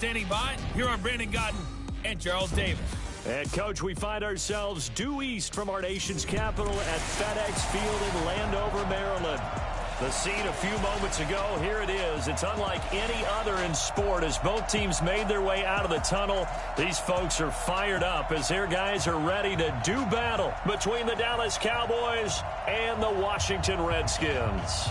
Standing by, here are Brandon Gaudin and Charles Davis. And, Coach, we find ourselves due east from our nation's capital at FedEx Field in Landover, Maryland. The scene a few moments ago, here it is. It's unlike any other in sport as both teams made their way out of the tunnel. These folks are fired up as their guys are ready to do battle between the Dallas Cowboys and the Washington Redskins.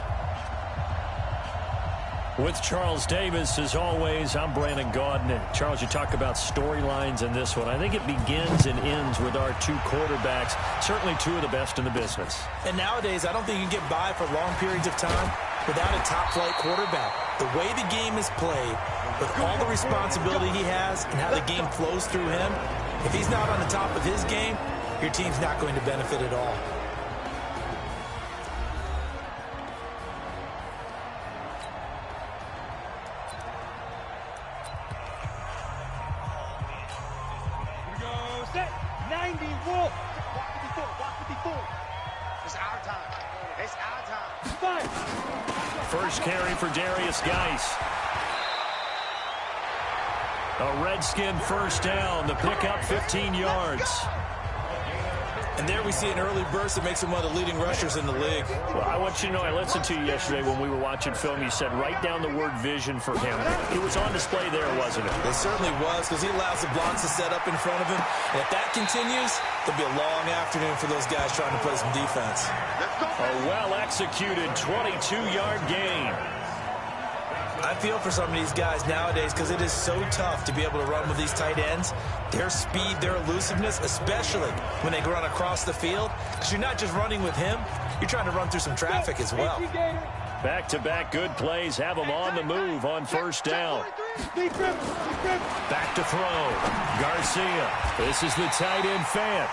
With Charles Davis, as always, I'm Brandon Gaudin. And Charles, you talk about storylines in this one. I think it begins and ends with our two quarterbacks, certainly two of the best in the business. And nowadays, I don't think you can get by for long periods of time without a top-flight quarterback. The way the game is played, with all the responsibility he has and how the game flows through him, if he's not on the top of his game, your team's not going to benefit at all. First carry for Darius Geis. A Redskin first down. The pickup 15 yards. And there we see an early burst that makes him one of the leading rushers in the league. Well, I want you to know, I listened to you yesterday when we were watching film. You said write down the word vision for him. It was on display there, wasn't it? It certainly was, because he allows the blocks to set up in front of him. And if that continues, there'll be a long afternoon for those guys trying to play some defense. A well-executed 22-yard gain. I feel for some of these guys nowadays because it is so tough to be able to run with these tight ends. Their speed, their elusiveness, especially when they run across the field. Because you're not just running with him, you're trying to run through some traffic as well. Back-to-back good plays have them on the move on first down. Back to throw. Garcia. This is the tight end Fant.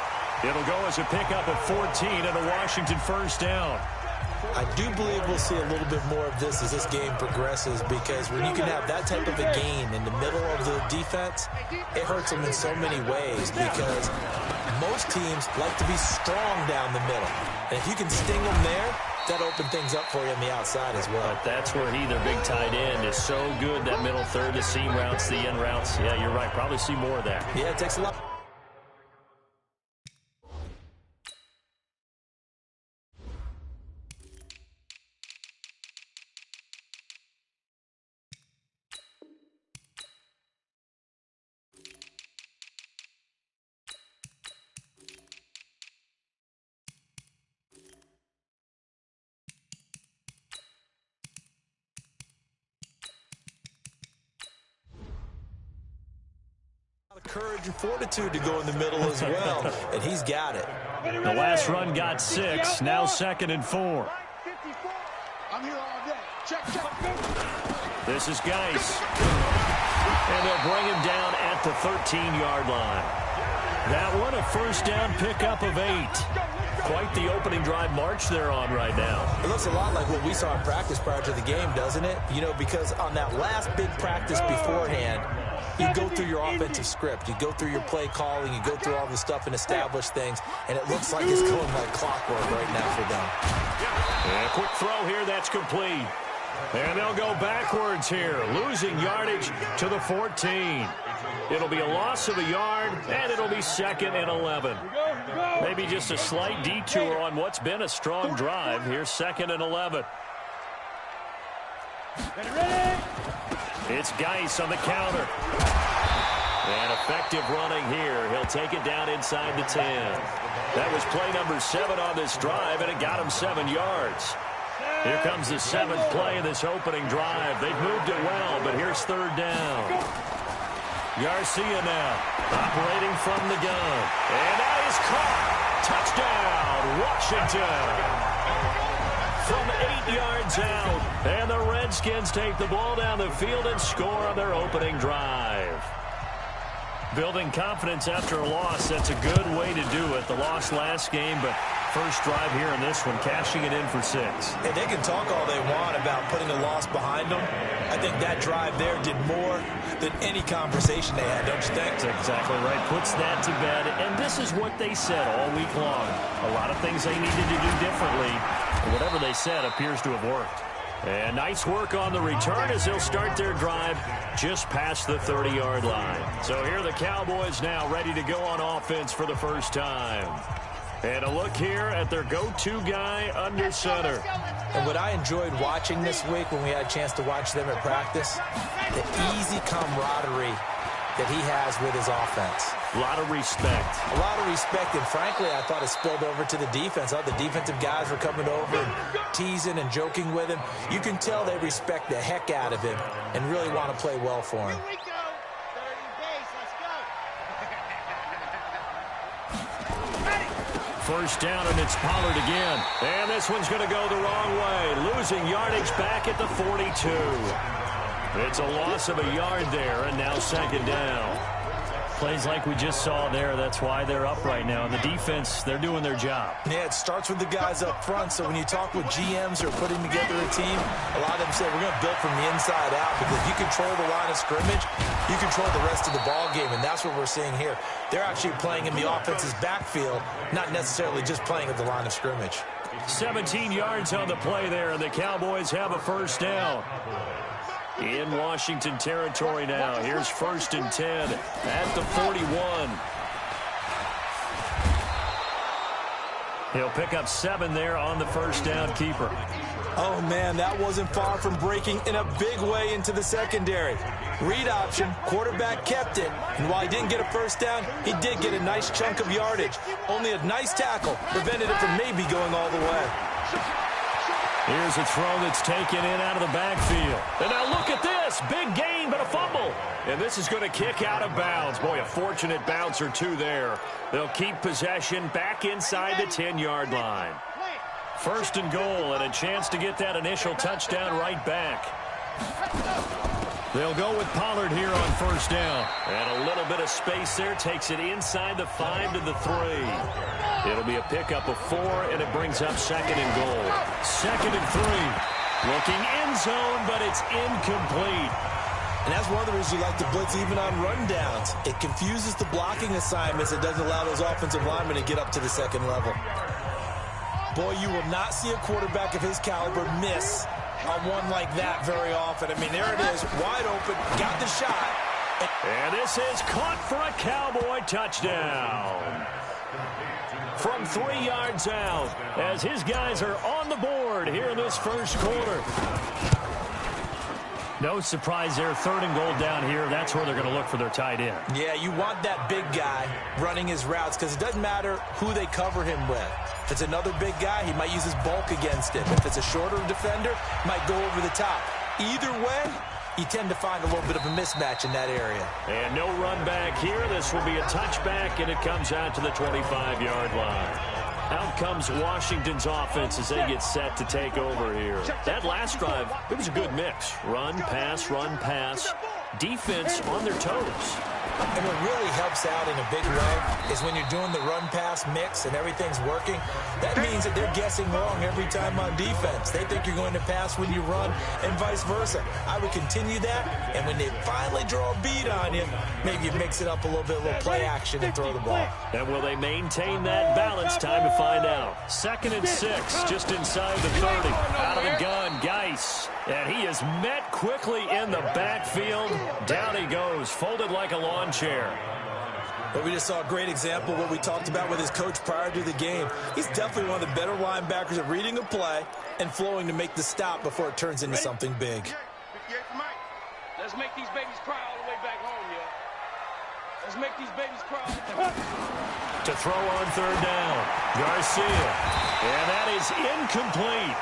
It'll go as a pickup of 14 and a Washington first down. I do believe we'll see a little bit more of this as this game progresses, because when you can have that type of a gain in the middle of the defense, it hurts them in so many ways, because most teams like to be strong down the middle. And if you can sting them there, that opens things up for you on the outside as well. But that's where their big tight end, is so good, that middle third, the seam routes, the end routes. Yeah, you're right. Probably see more of that. Yeah, it takes a lot. Courage and fortitude to go in the middle as well, and he's got it. The last run got 6, now 2nd and 4. I'm here all day. Check. This is Geis. And they'll bring him down at the 13-yard line. That one, a first down pickup of 8. Quite the opening drive march they're on right now. It looks a lot like what we saw in practice prior to the game, doesn't it? You know, because on that last big practice beforehand, you go through your offensive script. You go through your play calling. You go through all the stuff and establish things. And it looks like it's going like clockwork right now for them. And a quick throw here. That's complete. And they'll go backwards here, losing yardage to the 14. It'll be a loss of a yard, and it'll be 2nd and 11. Maybe just a slight detour on what's been a strong drive. Here's 2nd and 11. It's Geis on the counter. And effective running here. He'll take it down inside the 10. That was play number 7 on this drive, and it got him 7 yards. Here comes the 7th play of this opening drive. They've moved it well, but here's 3rd down. Garcia now, operating from the gun. And that is caught. Touchdown, Washington. From 8 yards out. And the Redskins take the ball down the field and score on their opening drive. Building confidence after a loss, that's a good way to do it. The loss last game, but first drive here in this one, cashing it in for 6. And they can talk all they want about putting a loss behind them. I think that drive there did more than any conversation they had, don't you think? That's exactly right. Puts that to bed. And this is what they said all week long. A lot of things they needed to do differently. And whatever they said appears to have worked. And nice work on the return as they'll start their drive just past the 30-yard line. So here are the Cowboys now ready to go on offense for the first time. And a look here at their go-to guy under center. And what I enjoyed watching this week when we had a chance to watch them at practice, the easy camaraderie that he has with his offense. A lot of respect. A lot of respect, and frankly, I thought it spilled over to the defense. All the defensive guys were coming over and teasing and joking with him. You can tell they respect the heck out of him and really want to play well for him. Here we go. 30 base. Let's go. First down, and it's Pollard again. And this one's going to go the wrong way. Losing yardage back at the 42. It's a loss of a yard there, and now second down. Plays like we just saw there. That's why they're up right now. And the defense, they're doing their job. Yeah, it starts with the guys up front. So when you talk with GMs who are putting together a team, a lot of them say we're going to build from the inside out, because if you control the line of scrimmage, you control the rest of the ball game, and that's what we're seeing here. They're actually playing in the offense's backfield, not necessarily just playing at the line of scrimmage. 17 yards on the play there, and the Cowboys have a first down. In Washington territory now. Here's 1st and 10 at the 41. He'll pick up 7 there on the first down keeper. Oh, man, that wasn't far from breaking in a big way into the secondary. Read option, quarterback kept it, and while he didn't get a first down, he did get a nice chunk of yardage. Only a nice tackle prevented it from maybe going all the way. Here's a throw that's taken in out of the backfield. And now look at this. Big gain, but a fumble. And this is going to kick out of bounds. Boy, a fortunate bounce or two there. They'll keep possession back inside the 10-yard line. 1st and goal, and a chance to get that initial touchdown right back. They'll go with Pollard here on 1st down. And a little bit of space there. Takes it inside the 5 to the 3. It'll be a pickup of 4, and it brings up 2nd and goal. 2nd and 3. Looking end zone, but it's incomplete. And that's one of the reasons you like to blitz even on rundowns. It confuses the blocking assignments. It doesn't allow those offensive linemen to get up to the 2nd level. Boy, you will not see a quarterback of his caliber miss on one like that very often. I mean, there it is, wide open, got the shot. And this is caught for a Cowboy touchdown. From 3 yards out, as his guys are on the board here in this first quarter. No surprise there, 3rd and goal down here. That's where they're going to look for their tight end. Yeah, you want that big guy running his routes, because it doesn't matter who they cover him with. If it's another big guy, he might use his bulk against him. If it's a shorter defender, he might go over the top. Either way, you tend to find a little bit of a mismatch in that area. And no run back here. This will be a touchback, and it comes out to the 25-yard line. Out comes Washington's offense as they get set to take over here. That last drive, it was a good mix. Run, pass, defense on their toes. And what really helps out in a big way is when you're doing the run-pass mix and everything's working, that means that they're guessing wrong every time on defense. They think you're going to pass when you run and vice versa. I would continue that, and when they finally draw a beat on you, maybe you mix it up a little bit, a little play action, and throw the ball. And will they maintain that balance? Time to find out. 2nd and 6, just inside the 30. Out of the gun, Geis. And he is met quickly in the backfield. Down he goes, folded like a lawn chair. But we just saw a great example of what we talked about with his coach prior to the game. He's definitely one of the better linebackers at reading a play and flowing to make the stop before it turns into something big. Let's make these babies cry all the way back home, yo. Let's make these babies cry. To throw on 3rd down, Garcia. And that is incomplete.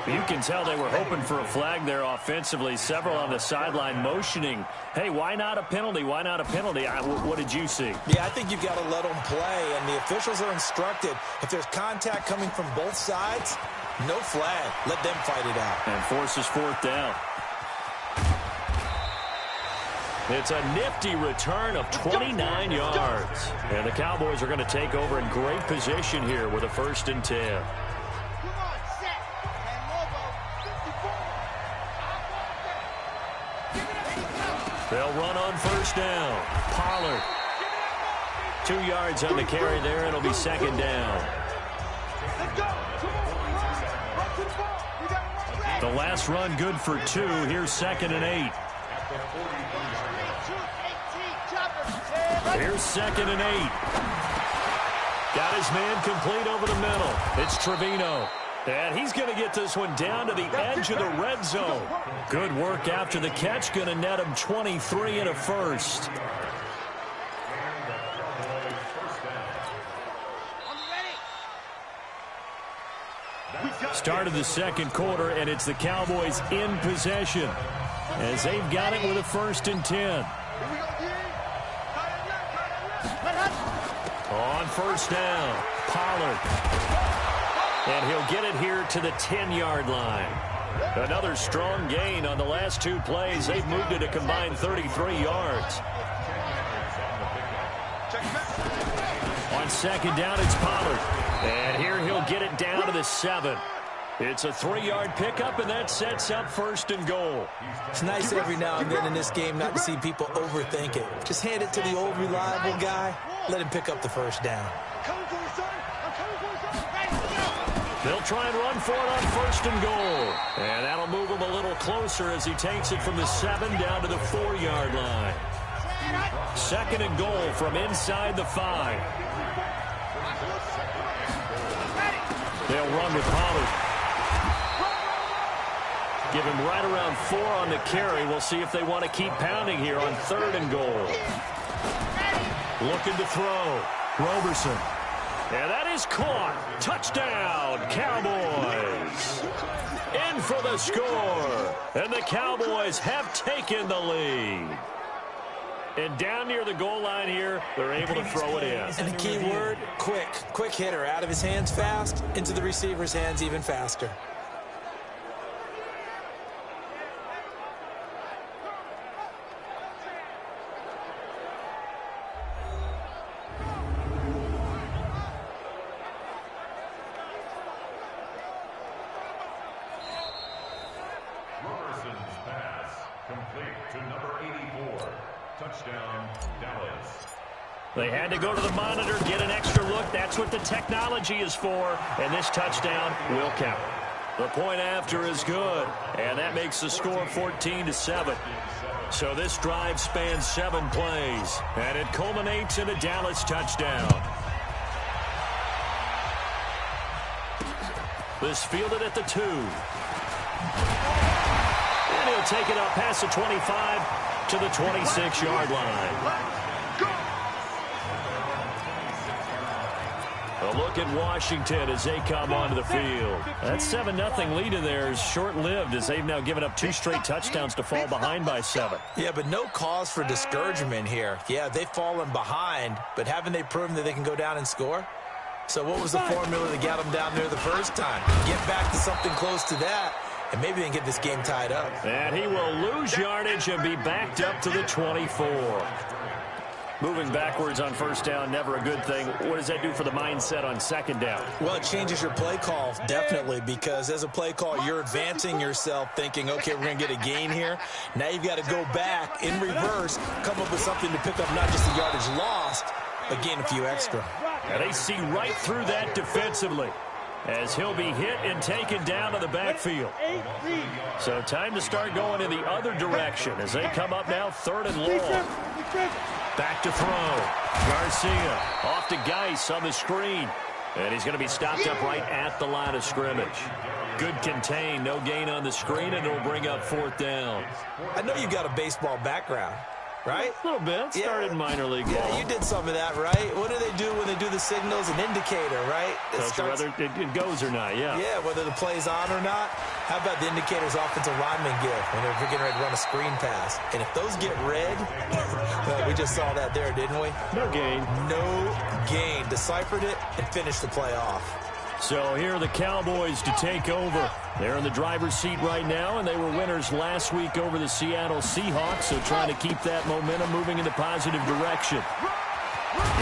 You can tell they were hoping for a flag there offensively. Several on the sideline motioning, hey, why not a penalty? Why not a penalty? What did you see? Yeah, I think you've got to let them play, and the officials are instructed, if there's contact coming from both sides, no flag. Let them fight it out. And forces 4th down. It's a nifty return of 29 yards. And the Cowboys are going to take over in great position here with a 1st and 10. They'll run on 1st down. Pollard. 2 yards on the carry there. It'll be 2nd down. The last run good for 2. Here's 2nd and 8. Here's 2nd and 8. Got his man complete over the middle. It's Trevino. And he's going to get this one down to the edge of the red zone. Good work after the catch. Going to net him 23 and a first. Start of the second quarter, and it's the Cowboys in possession as they've got it with a 1st and 10. On 1st down, Pollard. And he'll get it here to the 10-yard line. Another strong gain on the last 2 plays. They've moved it a combined 33 yards. On 2nd down, it's Pollard. And here he'll get it down to the 7. It's a 3-yard pickup, and that sets up 1st and goal. It's nice every now and then in this game not to see people overthink it. Just hand it to the old reliable guy. Let him pick up the 1st down. They'll try and run for it on 1st and goal. And that'll move him a little closer as he takes it from the 7 down to the 4-yard line. 2nd and goal from inside the 5. They'll run with Pollard. Give him right around 4 on the carry. We'll see if they want to keep pounding here on 3rd and goal. Looking to throw. Roberson. And that is caught. Touchdown, Cowboys. In for the score. And the Cowboys have taken the lead. And down near the goal line here, they're able to throw it in. And the key word, quick. Quick hitter. Out of his hands fast, into the receiver's hands even faster. Roberson's pass complete to number 84. Touchdown, Dallas. They had to go to the monitor, get an extra look. That's what the technology is for. And this touchdown will count. The point after is good. And that makes the score 14-7. So this drive spans 7 plays. And it culminates in a Dallas touchdown. This fielded at the 2. And he'll take it up past the 25 to the 26-yard line. A look at Washington as they come onto the field. That 7-0 lead in there is short-lived as they've now given up 2 straight touchdowns to fall behind by 7. Yeah, but no cause for discouragement here. Yeah, they've fallen behind, but haven't they proven that they can go down and score? So what was the formula that got them down there the first time? Get back to something close to that, and maybe they can get this game tied up. And he will lose yardage and be backed up to the 24. Moving backwards on 1st down, never a good thing. What does that do for the mindset on 2nd down? Well, it changes your play call, definitely, because as a play call, you're advancing yourself thinking, okay, we're going to get a gain here. Now you've got to go back in reverse, come up with something to pick up not just the yardage lost, but gain a few extra. And they see right through that defensively as he'll be hit and taken down to the backfield. So time to start going in the other direction as they come up now 3rd and long. Back to throw. Garcia off to Geis on the screen. And he's going to be stopped up right at the line of scrimmage. Good contain, no gain on the screen, and it'll bring up 4th down. I know you've got a baseball background, right? A little bit. Started in minor league ball. Yeah, you did some of that, right? What do they do when they do the signals? An indicator, right? Whether it goes or not, yeah. Yeah, whether the play's on or not. How about the indicators offensive linemen give when they're getting ready to run a screen pass? And if those get red, well, we just saw that there, didn't we? No gain. No gain. Deciphered it and finished the play off. So here are the Cowboys to take over. They're in the driver's seat right now, and they were winners last week over the Seattle Seahawks, so trying to keep that momentum moving in the positive direction.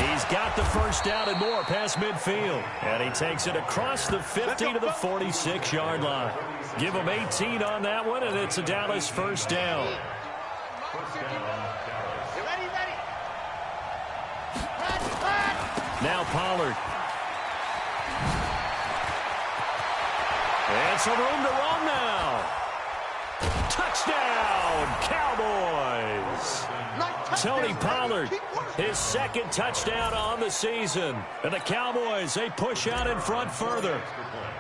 He's got the 1st down and more past midfield, and he takes it across the 50 to the 46-yard line. Give him 18 on that one, and it's a Dallas 1st down. Now Pollard. And some room to run now. Tony Pollard, his second touchdown on the season. And the Cowboys, they push out in front further.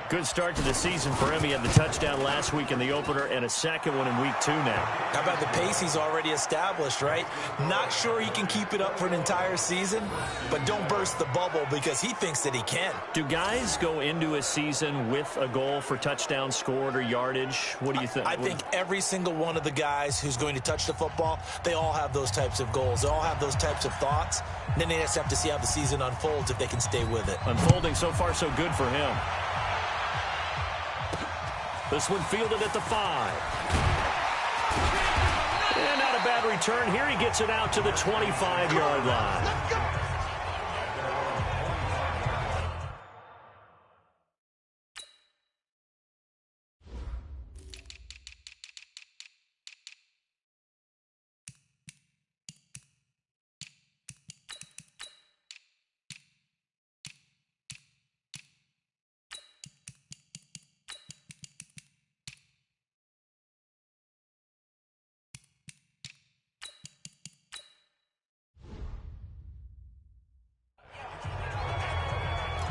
Good start to the season for him. He had the touchdown last week in the opener and a second one in week 2 now. How about the pace he's already established, right? Not sure he can keep it up for an entire season, but don't burst the bubble because he thinks that he can. Do guys go into a season with a goal for touchdowns scored or yardage? What do you think? I think every single one of the guys who's going to touch the football, they all have those types of goals. They all have those types of thoughts. And then they just have to see how the season unfolds if they can stay with it. Unfolding so far so good for him. This one fielded at the 5. And not a bad return here. He gets it out to the 25-yard line.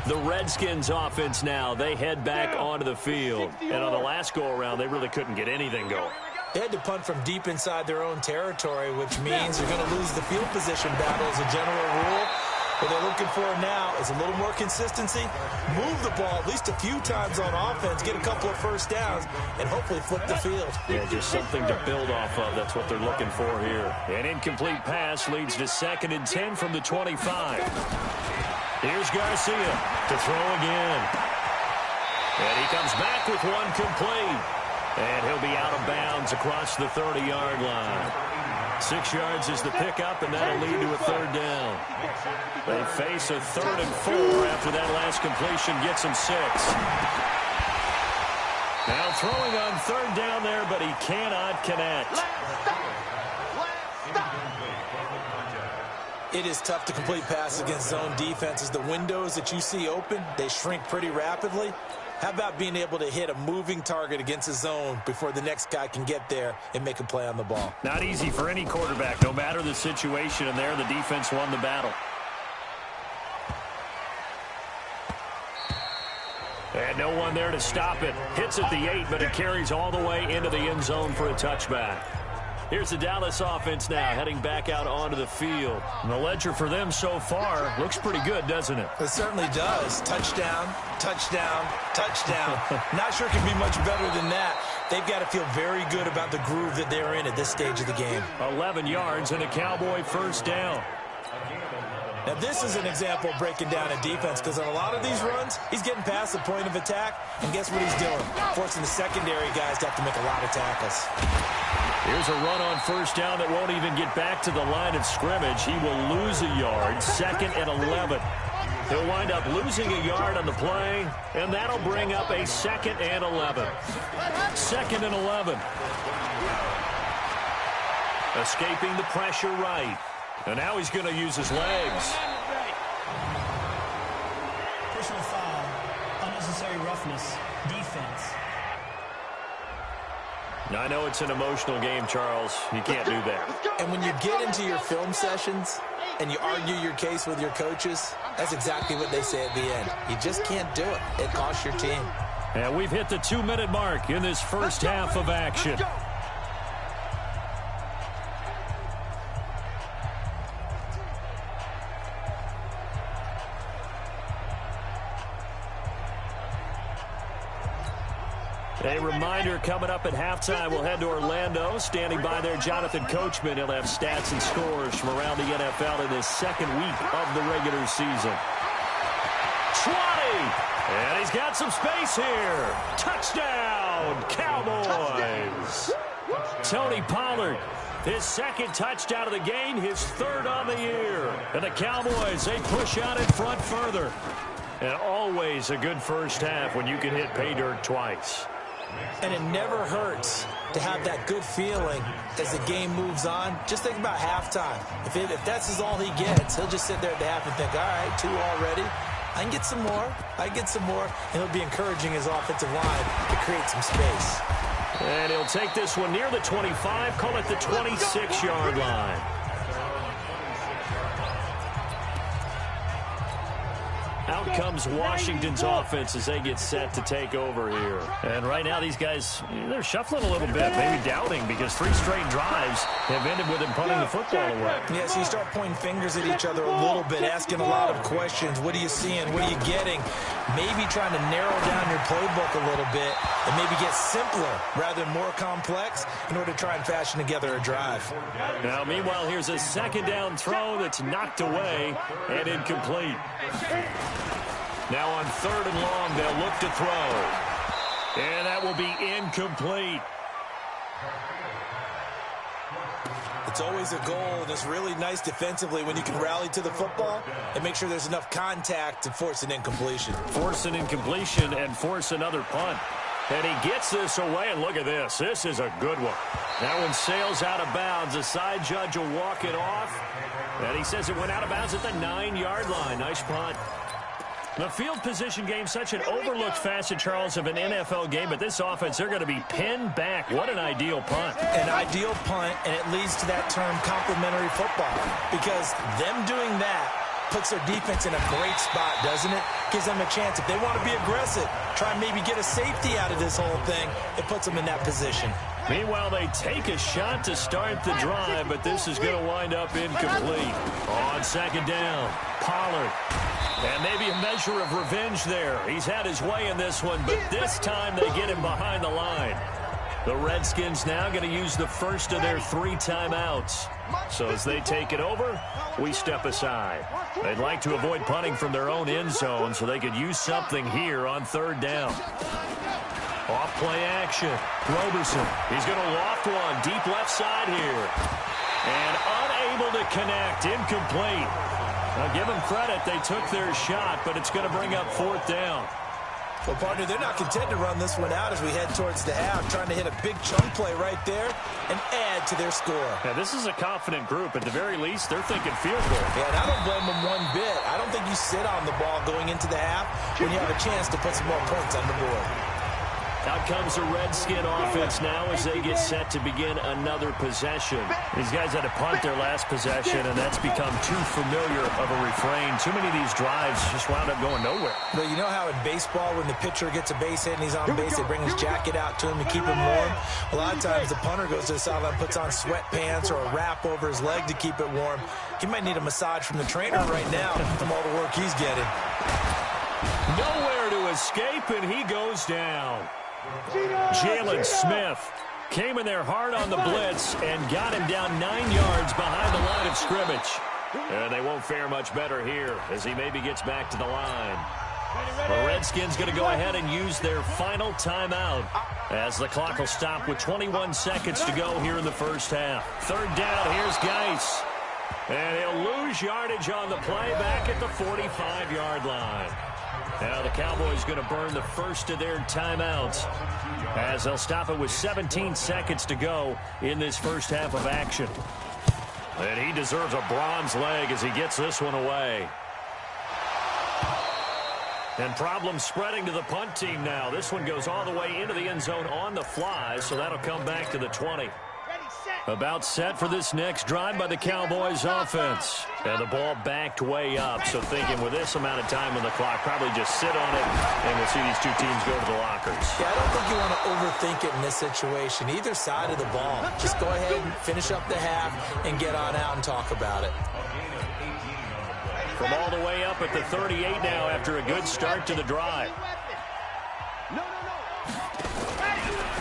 The Redskins offense now, they head back onto the field. And on the last go-around, they really couldn't get anything going. They had to punt from deep inside their own territory, which means you're going to lose the field position battle as a general rule. What they're looking for now is a little more consistency, move the ball at least a few times on offense, get a couple of first downs, and hopefully flip the field. Yeah, just something to build off of. That's what they're looking for here. An incomplete pass leads to 2nd and 10 from the 25. Here's Garcia to throw again. And he comes back with one complete. And he'll be out of bounds across the 30-yard line. 6 yards is the pickup, and that'll lead to a 3rd down. They face a 3rd and 4 after that last completion gets him 6. Now throwing on 3rd down there, but he cannot connect. It is tough to complete passes against zone defenses. The windows that you see open, they shrink pretty rapidly. How about being able to hit a moving target against a zone before the next guy can get there and make a play on the ball? Not easy for any quarterback, no matter the situation, and there the defense won the battle. And no one there to stop it. Hits at the 8, but it carries all the way into the end zone for a touchback. Here's the Dallas offense now, heading back out onto the field. And the ledger for them so far looks pretty good, doesn't it? It certainly does. Touchdown, touchdown, touchdown. Not sure it can be much better than that. They've got to feel very good about the groove that they're in at this stage of the game. 11 yards and a Cowboy 1st down. Now, this is an example of breaking down a defense because on a lot of these runs, he's getting past the point of attack, and guess what he's doing? Forcing the secondary guys to have to make a lot of tackles. Here's a run on 1st down that won't even get back to the line of scrimmage. He will lose a yard, 2nd and 11. He'll wind up losing a yard on the play, and that'll bring up a 2nd and 11. 2nd and 11. Escaping the pressure right. And now he's going to use his legs. Personal foul, unnecessary roughness, defense. Now, I know it's an emotional game, Charles. You can't do that. And when you get into your film sessions and you argue your case with your coaches, that's exactly what they say at the end. You just can't do it. It costs your team. And we've hit the 2-minute mark in this first half of action. A reminder coming up at halftime, we'll head to Orlando. Standing by there, Jonathan Coachman. He'll have stats and scores from around the NFL in his 2nd week of the regular season. 20! And he's got some space here. Touchdown, Cowboys! Tony Pollard, his 2nd touchdown of the game, his 3rd on the year. And the Cowboys, they push out in front further. And always a good first half when you can hit pay dirt twice. And it never hurts to have that good feeling as the game moves on. Just think about halftime. If that's all he gets, he'll just sit there at the half and think, all right, 2 already. I can get some more. I can get some more. And he'll be encouraging his offensive line to create some space. And he'll take this one near the 25, call it the 26-yard line. Out comes Washington's offense as they get set to take over here. And right now these guys, they're shuffling a little bit, maybe doubting, because 3 straight drives have ended with them punting the football away. Yeah, so you start pointing fingers at each other a little bit, asking a lot of questions. What are you seeing? What are you getting? Maybe trying to narrow down your playbook a little bit and maybe get simpler rather than more complex in order to try and fashion together a drive. Now, meanwhile, here's a second down throw that's knocked away and incomplete. Now on 3rd and long, they'll look to throw. And that will be incomplete. It's always a goal, and it's really nice defensively when you can rally to the football and make sure there's enough contact to force an incompletion. Force an incompletion and force another punt. And he gets this away, and look at this. This is a good one. That one sails out of bounds. The side judge will walk it off. And he says it went out of bounds at the 9-yard line. Nice punt. The field position game, such an overlooked facet, Charles, of an NFL game, but this offense, they're going to be pinned back. What an ideal punt. An ideal punt, and it leads to that term complementary football, because them doing that puts their defense in a great spot, doesn't it? Gives them a chance. If they want to be aggressive, try and maybe get a safety out of this whole thing, it puts them in that position. Meanwhile, they take a shot to start the drive, but this is going to wind up incomplete. On 2nd down, Pollard. And maybe a measure of revenge there. He's had his way in this one, but this time they get him behind the line. The Redskins now going to use the first of their 3 timeouts. So as they take it over, we step aside. They'd like to avoid punting from their own end zone so they could use something here on 3rd down. Off play action. Roberson. He's going to loft one deep left side here. And unable to connect. Incomplete. Now, give them credit. They took their shot, but it's going to bring up 4th down. Well, partner, they're not content to run this one out as we head towards the half, trying to hit a big chunk play right there and add to their score. Yeah, this is a confident group. At the very least, they're thinking field goal. Yeah, and I don't blame them one bit. I don't think you sit on the ball going into the half when you have a chance to put some more points on the board. Out comes the Redskin offense now as they get set to begin another possession. These guys had to punt their last possession, and that's become too familiar of a refrain. Too many of these drives just wound up going nowhere. But you know how in baseball, when the pitcher gets a base hit and he's on base, they bring his jacket out to him to keep him warm? A lot of times the punter goes to the sideline, puts on sweatpants or a wrap over his leg to keep it warm. He might need a massage from the trainer right now from all the work he's getting. Nowhere to escape, and he goes down. Jalen Smith came in there hard on the blitz and got him down 9 yards behind the line of scrimmage. And they won't fare much better here as he maybe gets back to the line. The Redskins going to go ahead and use their final timeout as the clock will stop with 21 seconds to go here in the first half. 3rd down, here's Geis. And he'll lose yardage on the play back at the 45-yard line. Now the Cowboys going to burn the first of their timeouts as they'll stop it with 17 seconds to go in this first half of action. And he deserves a bronze leg as he gets this one away. And problems spreading to the punt team now. This one goes all the way into the end zone on the fly, so that'll come back to the 20. About set for this next drive by the Cowboys offense. And the ball backed way up, so thinking with this amount of time on the clock, probably just sit on it, and we'll see these two teams go to the lockers. Yeah, I don't think you want to overthink it in this situation. Either side of the ball. Just go ahead and finish up the half and get on out and talk about it. From all the way up at the 38 now after a good start to the drive.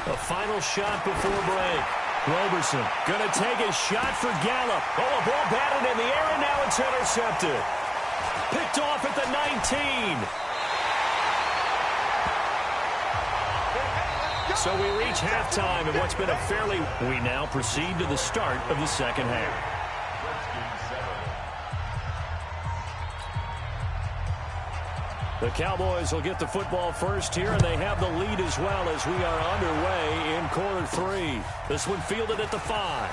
A final shot before break. Roberson going to take a shot for Gallup. Oh, a ball batted in the air, and now it's intercepted. Picked off at the 19. So we reach halftime in what's been a fairly... We now proceed to the start of the second half. The Cowboys will get the football first here, and they have the lead as well as we are underway in quarter 3. This one fielded at the 5.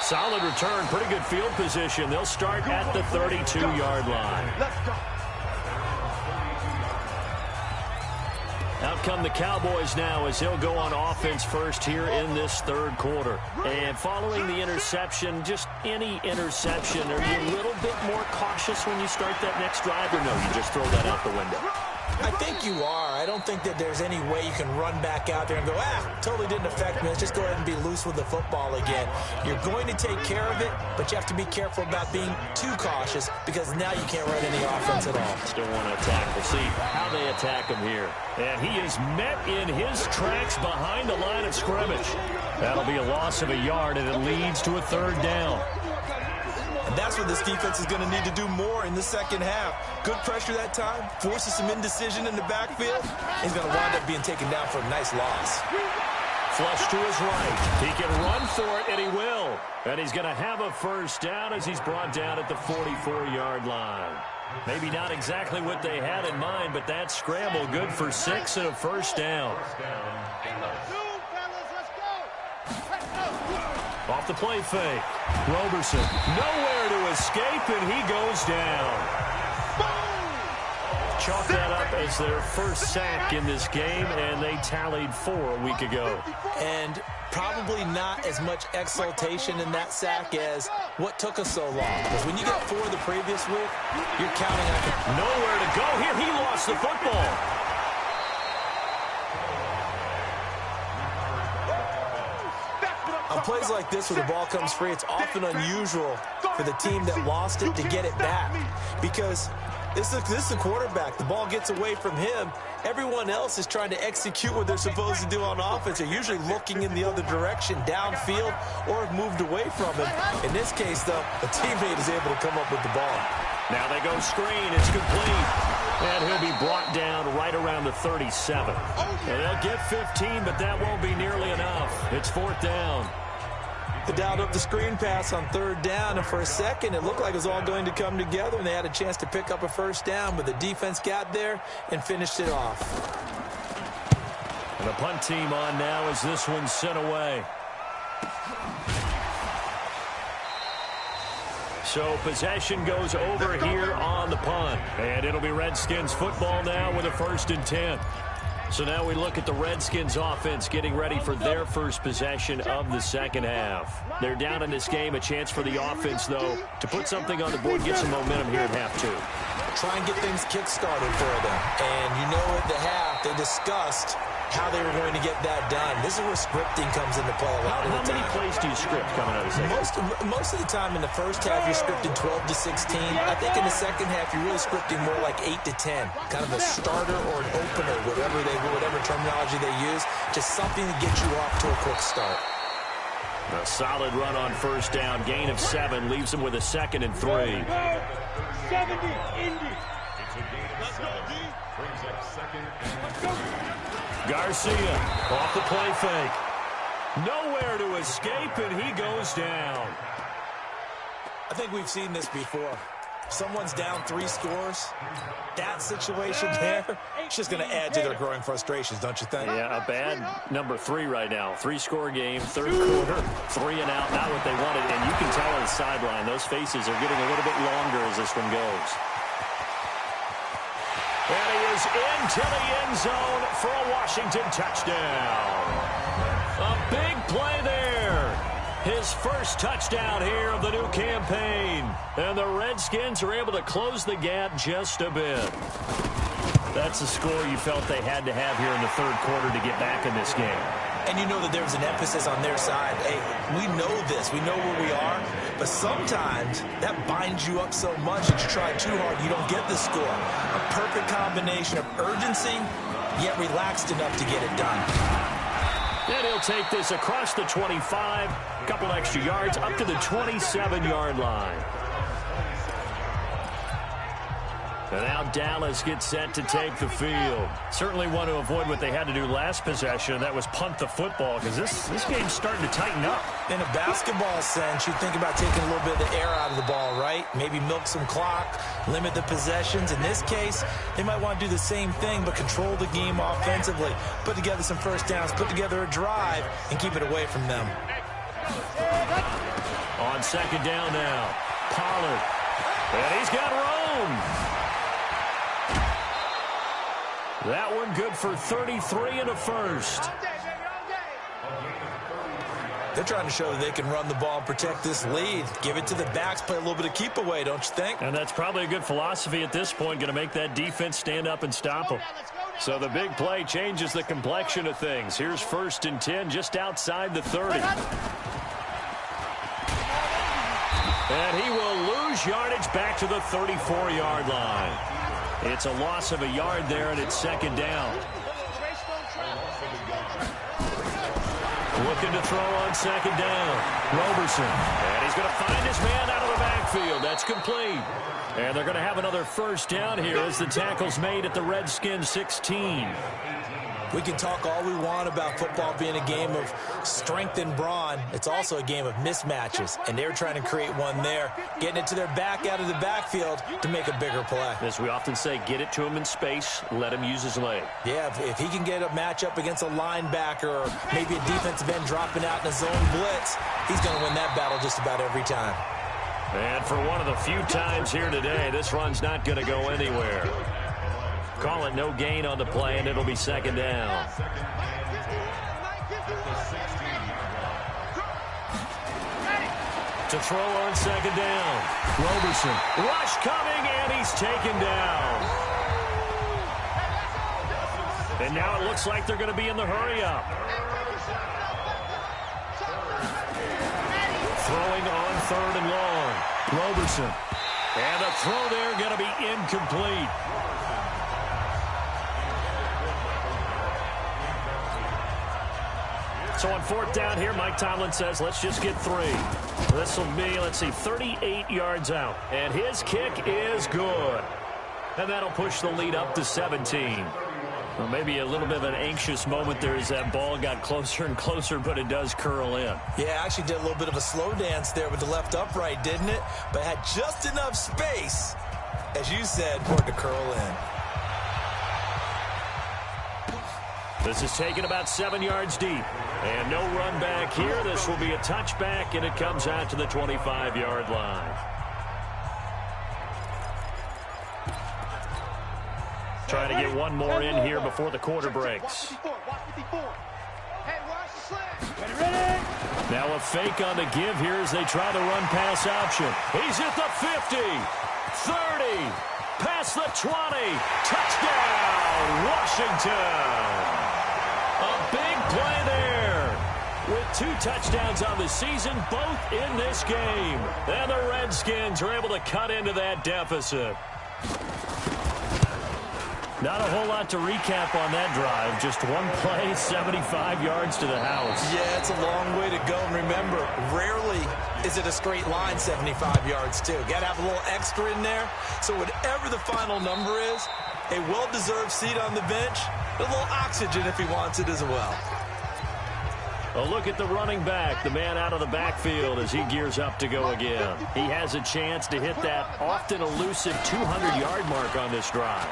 Solid return, pretty good field position. They'll start at the 32-yard line. Out come the Cowboys now as he'll go on offense first here in this third quarter. And following the interception, just any interception, are you a little bit more cautious when you start that next drive, or no, you just throw that out the window? I think you are. I don't think that there's any way you can run back out there and go, totally didn't affect me. Let's just go ahead and be loose with the football again. You're going to take care of it, but you have to be careful about being too cautious because now you can't run any offense at all. Still want to attack. We'll see how they attack him here. And he is met in his tracks behind the line of scrimmage. That'll be a loss of a yard, and it leads to a third down. And that's what this defense is going to need to do more in the second half. Good pressure that time, forces some indecision in the backfield. He's going to wind up being taken down for a nice loss. Flush to his right. He can run for it, and he will. And he's going to have a first down as he's brought down at the 44-yard line. Maybe not exactly what they had in mind, but that scramble good for 6 and a first down. Off the play fake. Roberson nowhere to escape, and he goes down. Chalk that up as their first sack in this game, and they tallied 4 a week ago. And probably not as much exultation in that sack as what took us so long. Because when you get 4 the previous week, you're counting on it. Nowhere to go here. He lost the football. On plays like this where the ball comes free, it's often unusual for the team that lost it to get it back. Because this is a quarterback. The ball gets away from him. Everyone else is trying to execute what they're supposed to do on offense. They're usually looking in the other direction, downfield, or have moved away from him. In this case, though, a teammate is able to come up with the ball. Now they go screen. It's complete. And he'll be brought down right around the 37. And they'll get 15, but that won't be nearly enough. It's 4th down. They dialed up the screen pass on 3rd down, and for a second it looked like it was all going to come together, and they had a chance to pick up a first down, but the defense got there and finished it off. And the punt team on now as this one's sent away. So possession goes over here on the punt, and it'll be Redskins football now with a 1st and 10. So now we look at the Redskins offense getting ready for their first possession of the second half. They're down in this game. A chance for the offense, though, to put something on the board, get some momentum here at half 2. Try and get things kick-started for them. And you know at the half they discussed how they were going to get that done. This is where scripting comes into play a lot of the time. How many plays do you script coming out of the second? Most of the time in the first half, you're scripting 12 to 16. I think in the second half, you're really scripting more like 8 to 10. Kind of a starter or an opener, whatever terminology they use. Just something to get you off to a quick start. A solid run on 1st down. Gain of 7 leaves them with a 2nd and 3. 70, Indy. Let's go, D. Brings up 2nd and 3. Garcia off the play fake. Nowhere to escape, and he goes down. I think we've seen this before. Someone's down 3 scores. That situation there, it's just going to add to their growing frustrations, don't you think? Yeah, a bad number 3 right now. 3-score game, 3rd quarter, 3 and out, not what they wanted. And you can tell on the sideline, those faces are getting a little bit longer as this one goes. And he is into the end zone for a Washington touchdown. A big play there. His first touchdown here of the new campaign. And the Redskins are able to close the gap just a bit. That's the score you felt they had to have here in the 3rd quarter to get back in this game. And you know that there was an emphasis on their side. Hey, we know this. We know where we are. But sometimes that binds you up so much that you try too hard, you don't get the score. A perfect combination of urgency, yet relaxed enough to get it done. And he'll take this across the 25, a couple extra yards, up to the 27-yard line. And now Dallas gets set to take the field. Certainly want to avoid what they had to do last possession, and that was punt the football, because this game's starting to tighten up. In a basketball sense, you think about taking a little bit of the air out of the ball, right? Maybe milk some clock, limit the possessions. In this case, they might want to do the same thing, but control the game offensively. Put together some first downs, put together a drive, and keep it away from them. On 2nd down now, Pollard. And he's got room. That one good for 33 and a first. They're trying to show that they can run the ball and protect this lead. Give it to the backs, play a little bit of keep away, don't you think? And that's probably a good philosophy at this point, going to make that defense stand up and stop them. So the big play changes the complexion of things. Here's 1st and 10 just outside the 30. And he will lose yardage back to the 34-yard line. It's a loss of a yard there, and it's 2nd down. Looking to throw on 2nd down. Roberson. And he's going to find his man out of the backfield. That's complete. And they're going to have another 1st down here as the tackle's made at the Redskins 16. We can talk all we want about football being a game of strength and brawn. It's also a game of mismatches, and they're trying to create one there, getting it to their back out of the backfield to make a bigger play. As we often say, get it to him in space, let him use his leg. Yeah, if he can get a matchup against a linebacker or maybe a defensive end dropping out in a zone blitz, he's going to win that battle just about every time. And for one of the few times here today, this run's not going to go anywhere. Call it no gain on the play, and it'll be 2nd down. To throw on 2nd down. Roberson. Rush coming, and he's taken down. And now it looks like they're going to be in the hurry-up. Throwing on 3rd and long. Roberson. And the throw there going to be incomplete. So on 4th down here, Mike Tomlin says, let's just get 3. This will be, 38 yards out. And his kick is good. And that'll push the lead up to 17. Well, maybe a little bit of an anxious moment there as that ball got closer and closer, but it does curl in. Yeah, actually did a little bit of a slow dance there with the left upright, didn't it? But had just enough space, as you said, for it to curl in. This is taken about 7 yards deep. And no run back here. This will be a touchback, and it comes out to the 25-yard line. Trying to get one more in here before the quarter breaks. Now a fake on the give here as they try the run pass option. He's at the 50, 30, past the 20. Touchdown, Washington. A big play there. With 2 touchdowns on the season, both in this game. And the Redskins are able to cut into that deficit. Not a whole lot to recap on that drive. Just one play, 75 yards to the house. Yeah, it's a long way to go. And remember, rarely is it a straight line 75 yards, too. Got to have a little extra in there. So whatever the final number is, a well-deserved seat on the bench, a little oxygen if he wants it as well. A look at the running back, the man out of the backfield as he gears up to go again. He has a chance to hit that often elusive 200-yard mark on this drive.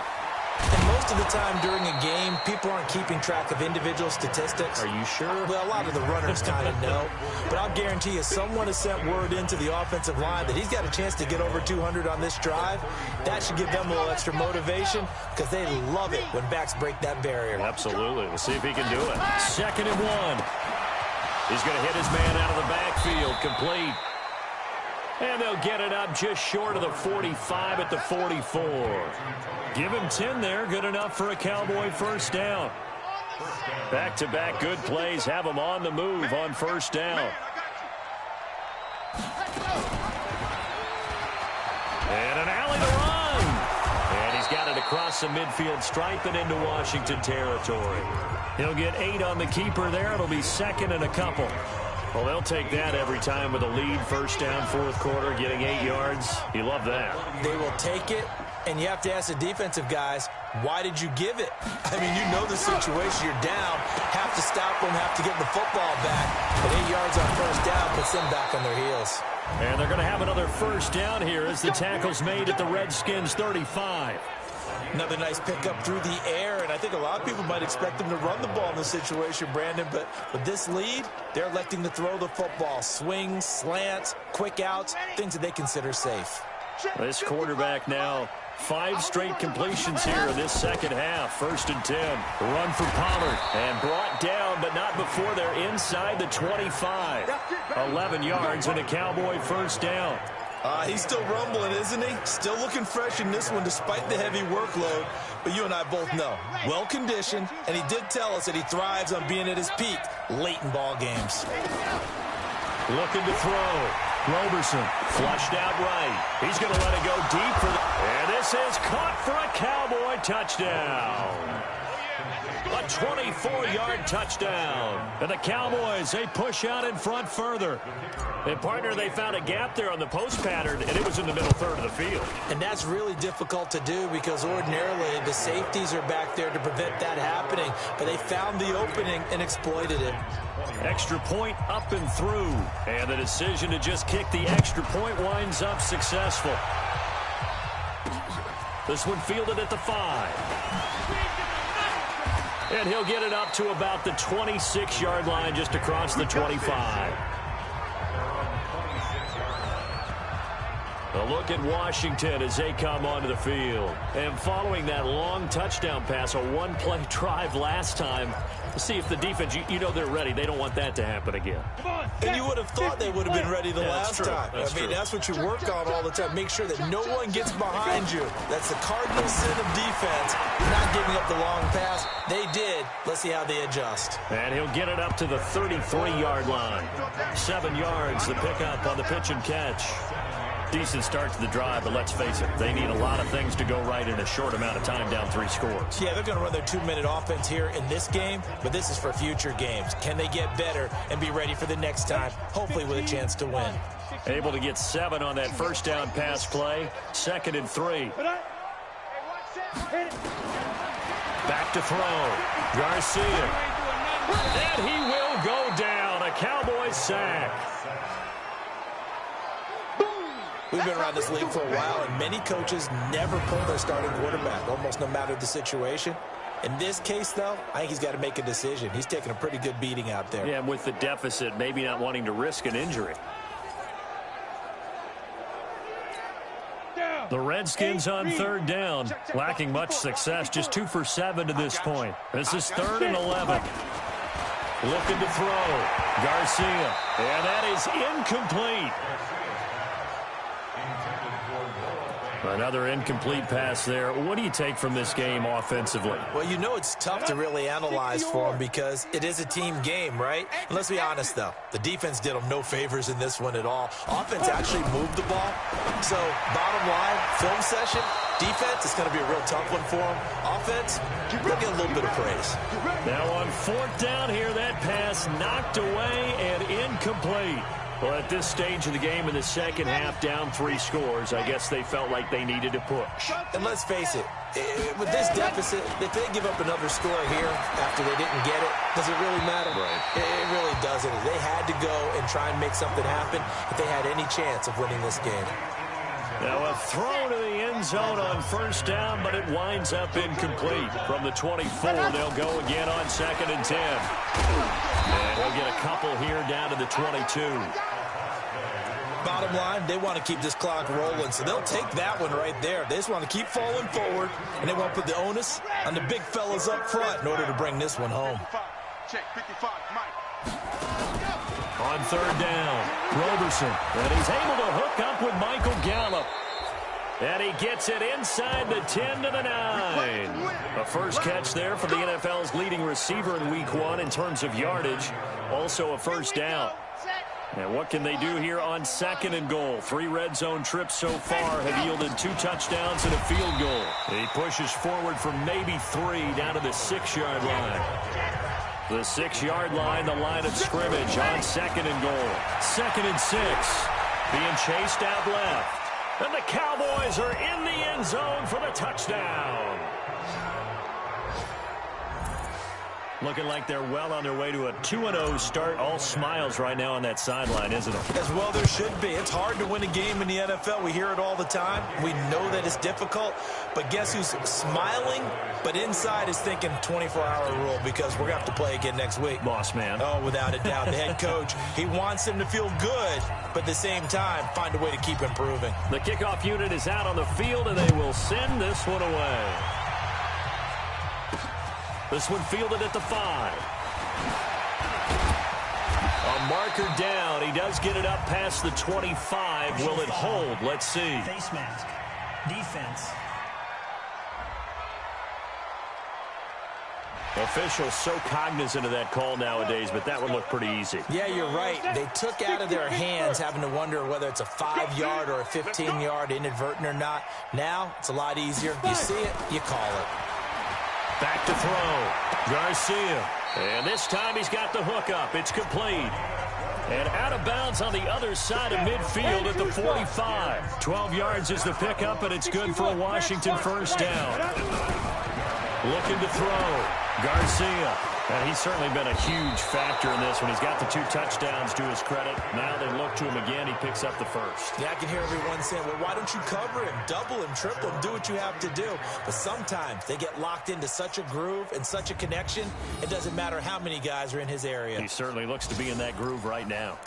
And most of the time during a game, people aren't keeping track of individual statistics. Are you sure? Well, a lot of the runners kind of know. But I'll guarantee you, someone has sent word into the offensive line that he's got a chance to get over 200 on this drive. That should give them a little extra motivation because they love it when backs break that barrier. Absolutely. We'll see if he can do it. 2nd and 1. He's going to hit his man out of the backfield, complete. And they'll get it up just short of the 45 at the 44. Give him 10 there, good enough for a Cowboy 1st down. Back-to-back good plays have him on the move on 1st down. And an alley to run. And he's got it across the midfield stripe and into Washington territory. He'll get 8 on the keeper there. It'll be 2nd and a couple. Well, they'll take that every time with a lead. 1st down, 4th quarter, getting 8 yards. You love that. They will take it, and you have to ask the defensive guys, why did you give it? I mean, you know the situation. You're down. Have to stop them, have to get the football back. But 8 yards on 1st down puts them back on their heels. And they're going to have another 1st down here as the tackle's made at the Redskins 35. Another nice pickup through the air, and I think a lot of people might expect them to run the ball in this situation, Brandon, but with this lead, they're electing to throw the football. Swings, slants, quick outs, things that they consider safe. This quarterback now 5 straight completions here in this second half. 1st and 10. Run for Pollard. And brought down, but not before they're inside the 25. 11 yards and a Cowboy first down. He's still rumbling, isn't he? Still looking fresh in this one despite the heavy workload. But you and I both know, well-conditioned, and he did tell us that he thrives on being at his peak late in ball games. Looking to throw. Roberson flushed out right. He's going to let it go deep for the... And this is caught for a Cowboy touchdown. A 24-yard touchdown. And the Cowboys, they push out in front further. And, partner, they found a gap there on the post pattern, and it was in the middle third of the field. And that's really difficult to do because ordinarily the safeties are back there to prevent that happening. But they found the opening and exploited it. Extra point up and through. And the decision to just kick the extra point winds up successful. This one fielded at the 5. And he'll get it up to about the 26-yard line just across the 25. A look at Washington as they come onto the field. And following that long touchdown pass, a one-play drive last time, to see if the defense, you know they're ready. They don't want that to happen again. And you would have thought they would have been ready the last time. That's what you work on all the time. Make sure that no one gets behind you. That's the cardinal sin of defense, not giving up the long pass. They did. Let's see how they adjust. And he'll get it up to the 33-yard line. 7 yards, the pickup on the pitch and catch. Decent start to the drive, but let's face it, they need a lot of things to go right in a short amount of time down 3 scores. Yeah, they're going to run their 2-minute offense here in this game, but this is for future games. Can they get better and be ready for the next time, hopefully with a chance to win? Able to get 7 on that first down pass play. 2nd and 3. Back to throw. Garcia. And he will go down. A Cowboys sack. We've been around this league for a while, and many coaches never pull their starting quarterback, almost no matter the situation. In this case, though, I think he's got to make a decision. He's taking a pretty good beating out there. Yeah, and with the deficit, maybe not wanting to risk an injury. The Redskins on 3rd down, lacking much success, just 2 for 7 to this point. This is 3rd and 11. Looking to throw. Garcia. And that is incomplete. Another incomplete pass there. What do you take from this game offensively? Well, you know it's tough to really analyze for them because it is a team game, right? And let's be honest, though. The defense did them no favors in this one at all. Offense actually moved the ball. So, bottom line, film session, defense, it's going to be a real tough one for them. Offense, they'll get a little bit of praise. Now on 4th down here, that pass knocked away and incomplete. Well, at this stage of the game in the second half, down 3 scores, I guess they felt like they needed to push. And let's face it, with this deficit, if they give up another score here after they didn't get it, does it really matter? Right. It really doesn't. They had to go and try and make something happen if they had any chance of winning this game. Now a throw to the end zone on 1st down, but it winds up incomplete. From the 24, they'll go again on 2nd and 10. And we'll get a couple here down to the 22. Bottom line, they want to keep this clock rolling, so they'll take that one right there. They just want to keep falling forward, and they want to put the onus on the big fellas up front in order to bring this one home. Check 55, Mike. On 3rd down, Roberson, and he's able to hook up with Michael Gallup. And he gets it inside the 10 to the 9. A first catch there for the NFL's leading receiver in Week 1 in terms of yardage. Also a first down. And what can they do here on 2nd and goal? 3 red zone trips so far have yielded 2 touchdowns and a field goal. He pushes forward for maybe 3 down to the 6-yard line. The 6-yard line, the line of scrimmage on 2nd and goal. 2nd and 6. Being chased out left. And the Cowboys are in the end zone for the touchdown. Looking like they're well on their way to a 2-0 start. All smiles right now on that sideline, isn't it? As well there should be. It's hard to win a game in the NFL. We hear it all the time. We know that it's difficult. But guess who's smiling, but inside is thinking 24-hour rule because we're going to have to play again next week. Boss man. Oh, without a doubt. The head coach, he wants them to feel good, but at the same time, find a way to keep improving. The kickoff unit is out on the field, and they will send this one away. This one fielded at the 5. A marker down. He does get it up past the 25. Will it hold? Let's see. Face mask. Defense. Officials so cognizant of that call nowadays, but that would look pretty easy. Yeah, you're right. They took out of their hands having to wonder whether it's a 5-yard or a 15-yard inadvertent or not. Now, it's a lot easier. You see it, you call it. Back to throw. Garcia. And this time he's got the hook up. It's complete. And out of bounds on the other side of midfield at the 45. 12 yards is the pickup, and it's good for a Washington first down. Looking to throw. Garcia. And he's certainly been a huge factor in this one. He's got the 2 touchdowns to his credit. Now they look to him again. He picks up the first. Yeah, I can hear everyone saying, well, why don't you cover him, double him, triple him, do what you have to do. But sometimes they get locked into such a groove and such a connection, it doesn't matter how many guys are in his area. He certainly looks to be in that groove right now.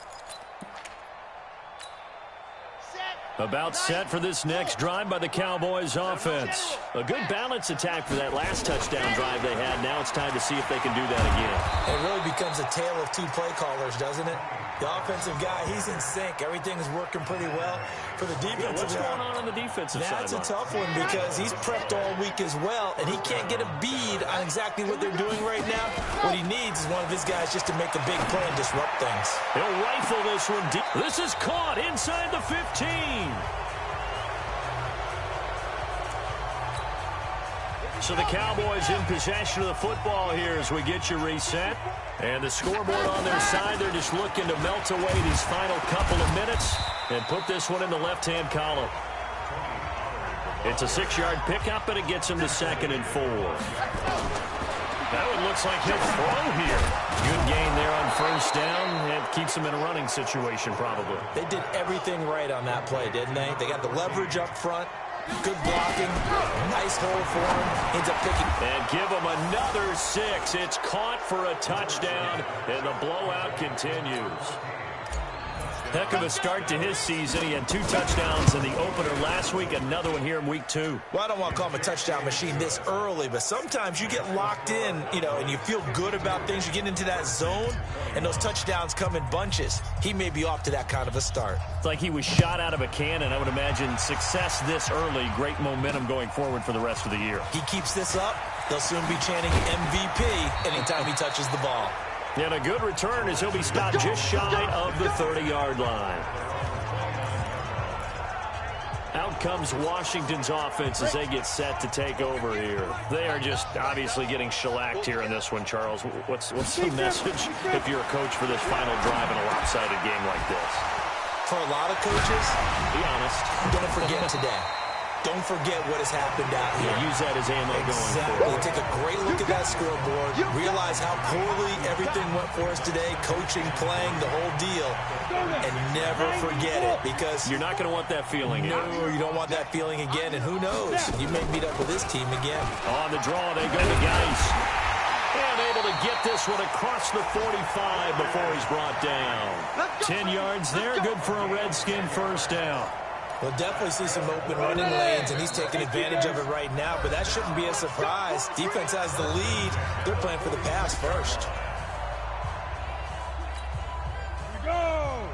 About set for this next drive by the Cowboys offense. A good balance attack for that last touchdown drive they had. Now it's time to see if they can do that again. It really becomes a tale of 2 play callers, doesn't it? The offensive guy, he's in sync. Everything is working pretty well. For the defensive what's going on the defensive side? That's a tough one because he's prepped all week as well, and he can't get a bead on exactly what they're doing right now. What he needs is one of his guys just to make a big play and disrupt things. He'll rifle this one deep. This is caught inside the 15. So the Cowboys in possession of the football here as we get you reset. And the scoreboard on their side, they're just looking to melt away these final couple of minutes and put this one in the left-hand column. It's a 6-yard pickup, and it gets him to 2nd and 4. That one looks like he'll throw here. Good gain there on first down. It keeps him in a running situation probably. They did everything right on that play, didn't they? They got the leverage up front. Good blocking. Nice hole for him. Ends up picking. And give him another 6. It's caught for a touchdown, and the blowout continues. Heck of a start to his season. He had 2 touchdowns in the opener last week, another one here in week 2. Well, I don't want to call him a touchdown machine this early, but sometimes you get locked in, and you feel good about things. You get into that zone, and those touchdowns come in bunches. He may be off to that kind of a start. It's like he was shot out of a cannon. I would imagine success this early, great momentum going forward for the rest of the year. He keeps this up, they'll soon be chanting MVP anytime he touches the ball. And a good return as he'll be stopped just shy of the 30-yard line. Out comes Washington's offense as they get set to take over here. They are just obviously getting shellacked here in this one, Charles. What's the message if you're a coach for this final drive in a lopsided game like this? For a lot of coaches, be honest, don't forget today. Don't forget what has happened out here. Use that as ammo going Exactly. forward. Take a great look at that scoreboard. Realize how poorly everything went for us today. Coaching, playing, the whole deal. And never forget it because you're not going to want that feeling. No, you don't want that feeling again. And who knows? You may meet up with this team again. On the draw, they go to Geis. And able to get this one across the 45 before he's brought down. 10 yards there. Good for a Redskin first down. We'll definitely see some open running lanes, and he's taking advantage of it right now, but that shouldn't be a surprise. Defense has the lead. They're playing for the pass first. Here we go.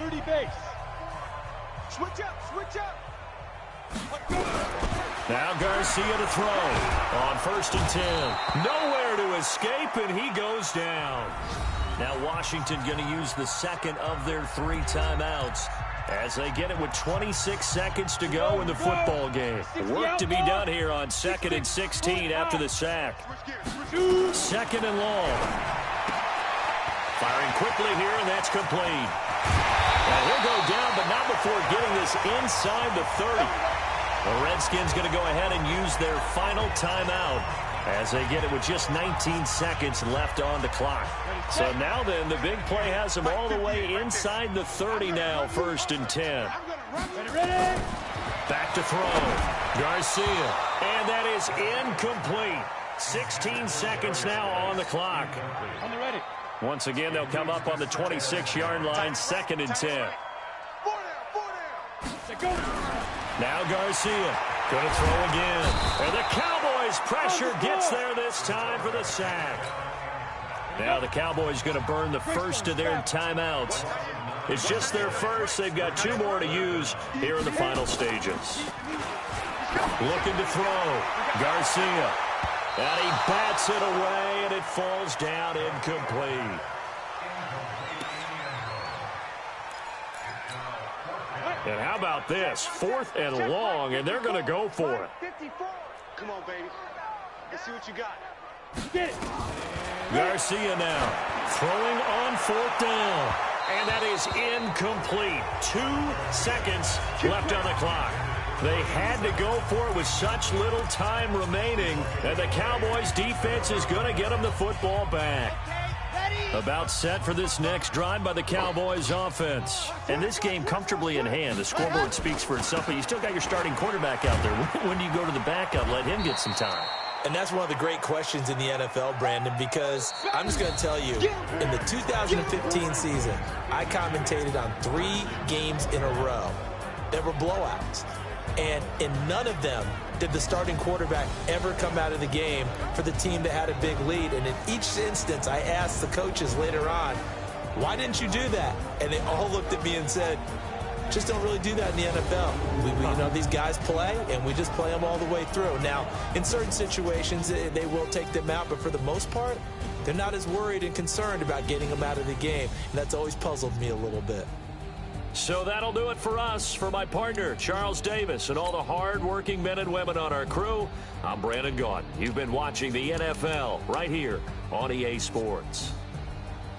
30 base. Switch up, switch up. Now Garcia to throw on 1st and 10. Nowhere to escape, and he goes down. Now Washington going to use the 2nd of their 3 timeouts as they get it with 26 seconds to go in the football game. Work to be done here on 2nd and 16 after the sack. 2nd and long. Firing quickly here, and that's complete. And he'll go down, but not before getting this inside the 30. The Redskins going to go ahead and use their final timeout as they get it with just 19 seconds left on the clock. So now then, the big play has them all the way inside the 30 now, 1st and 10. Back to throw. Garcia. And that is incomplete. 16 seconds now on the clock. Once again, they'll come up on the 26-yard line, 2nd and 10. Now Garcia. Going to throw again. And the Cowboys pressure gets there this time for the sack. Now the Cowboys going to burn the first of their timeouts. It's just their first. They've got 2 more to use here in the final stages. Looking to throw. Garcia. And he bats it away, and it falls down incomplete. And how about this? 4th and long, and they're going to go for it. Come on, baby. Let's see what you got. Get it. Garcia now throwing on 4th down. And that is incomplete. 2 seconds left on the clock. They had to go for it with such little time remaining, and the Cowboys defense is going to get them the football back. About set for this next drive by the Cowboys offense. And this game comfortably in hand. The scoreboard speaks for itself, but you still got your starting quarterback out there. When do you go to the backup? Let him get some time. And that's one of the great questions in the NFL, Brandon, because I'm just going to tell you, in the 2015 season, I commentated on 3 games in a row that were blowouts. And in none of them did the starting quarterback ever come out of the game for the team that had a big lead. And in each instance, I asked the coaches later on, why didn't you do that? And they all looked at me and said, just don't really do that in the NFL. You know, these guys play, and we just play them all the way through. Now, in certain situations, they will take them out, but for the most part, they're not as worried and concerned about getting them out of the game. And that's always puzzled me a little bit. So that'll do it for us. For my partner, Charles Davis, and all the hard-working men and women on our crew, I'm Brandon Gaudin. You've been watching the NFL right here on EA Sports.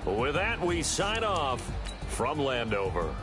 With that, we sign off from Landover.